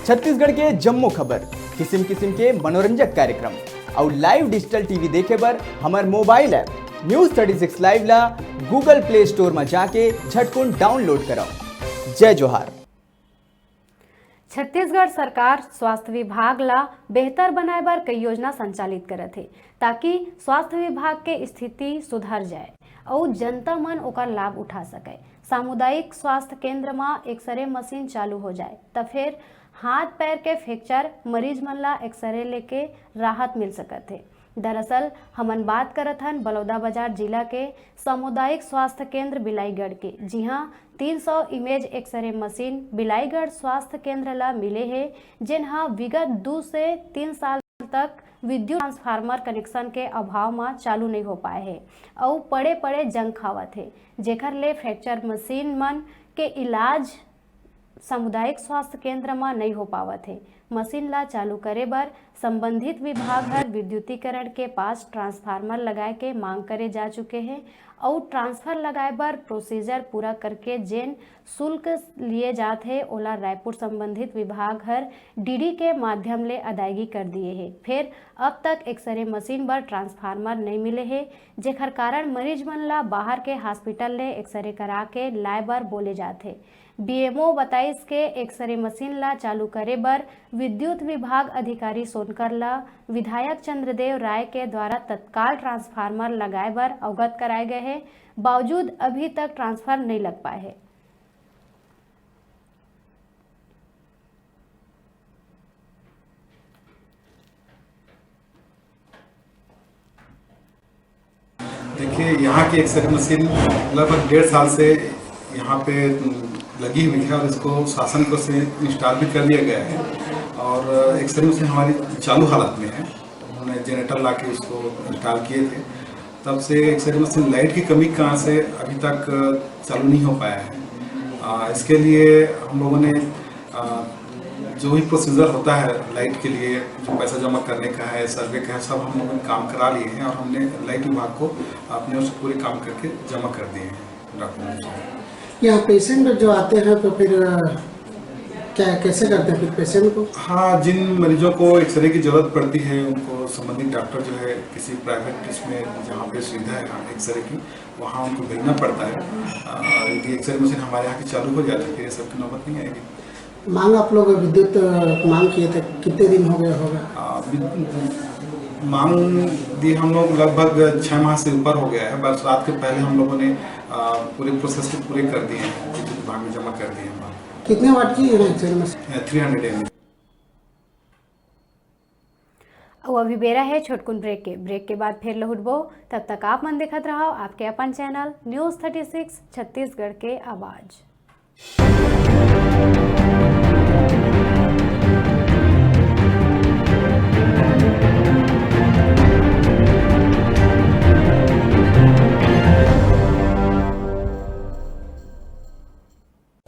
छत्तीसगढ़ के जम्मो खबर, किस्म किस्म के मनोरंजक कार्यक्रम और लाइव डिजिटल टीवी देखे बर हमार मोबाइल ऐप न्यूज़ 36 लाइव ला गूगल प्ले स्टोर में जाके झटकुन डाउनलोड कराओ। जय जोहार। छत्तीसगढ़ सरकार स्वास्थ्य विभाग ला बेहतर बनाए बर कई योजना संचालित करत है ताकि स्वास्थ्य विभाग के स्थिति सुधर जाए और जनता मन ओकर लाभ उठा सके। सामुदायिक स्वास्थ्य केंद्र में एक्सरे मशीन चालू हो जाए तब फिर हाथ पैर के फ्रैक्चर मरीज मन ला एक्सरे लेके राहत मिल सकत है। दरअसल हमन बात करत हन बलौदाबाजार जिला के सामुदायिक स्वास्थ्य केंद्र बिलाईगढ़ के, जी हाँ 300 इमेज एक्सरे मशीन बिलाईगढ़ स्वास्थ्य केंद्र ला मिले है, जिन्हा विगत 2 से 3 साल तक विद्युत ट्रांसफार्मर कनेक्शन के अभाव में चालू नहीं हो पाए है और पड़े पड़े जंग खावत है, जेकर ले फ्रैक्चर मशीन मन के इलाज सामुदायिक स्वास्थ्य केंद्र में नहीं हो पावत है। मशीन ला चालू करे बर संबंधित विभाग हर विद्युतीकरण के पास ट्रांसफार्मर लगाए के मांग करे जा चुके हैं और ट्रांसफर लगाए बर प्रोसीजर पूरा करके जेन शुल्क लिए जाते हैं ओला रायपुर संबंधित विभाग हर डीडी के माध्यम ले अदायगी कर दिए है। फिर अब तक एक्सरे मशीन बर ट्रांसफार्मर नहीं मिले है, जेकर कारण मरीज मन ला बाहर के हॉस्पिटल ले एक्सरे करा के लाए बर बोले जाते। बीएमओ बताइस के एक्सरे मशीन ला चालू करे बर विद्युत विभाग अधिकारी सोनकर ला विधायक चंद्रदेव राय के द्वारा तत्काल ट्रांसफार्मर लगाए बर अवगत कराए गए हैं, बावजूद अभी तक ट्रांसफर नहीं लग पाए हैं। देखिए, यहाँ की एक्सरे मशीन लगभग 1.5 साल से यहाँ पे लगी हुई है और इसको शासन को से इंस्टॉल भी कर लिया गया है और एक्सरे मशीन हमारी चालू हालत में है। उन्होंने जनरेटर ला के उसको इंस्टॉल किए थे, तब से एक्सरे मशीन लाइट की कमी कारण से अभी तक चालू नहीं हो पाया है। इसके लिए हम लोगों ने जो भी प्रोसीजर होता है लाइट के लिए, जो पैसा जमा करने का है, सर्वे का है, सब हम लोगों ने काम करा लिए हैं और हमने लाइट विभाग को अपने ओर से पूरे काम करके जमा कर दिए हैं डॉक्यूमेंट्स। यहाँ पेशेंट जो आते हैं तो फिर क्या कैसे करते हैं फिर पेशेंट को? हाँ, जिन मरीजों को एक्सरे की ज़रूरत पड़ती है उनको संबंधित डॉक्टर जो है किसी प्राइवेट इसमें जहाँ पे सुविधा है एक्सरे की, वहाँ उनको भेजना पड़ता है। यदि एक्सरे मशीन हमारे यहाँ की चालू हो जाती है फिर ये सब की नौबत नहीं आएगी। मांग आप लोग विद्युत मांग किए थे, कितने दिन हो गए होगा? मांग दी हम लोग लगभग 6 माह से ऊपर हो गया है। बरसात के पहले हम लोगों ने पूरे प्रोसेस को पूरे कर दिए हैं, विद्युत विभाग में जमा कर दिए हैं। कितने वाट की है एक्सरे मशीन? 300 mAh। और अभी बेरा है छोटकुन ब्रेक के बाद फिर लौटबो। तब तक आप मन देखत रहो आपके अपन चैनल न्यूज़ 36 छत्तीसगढ़ के आवाज।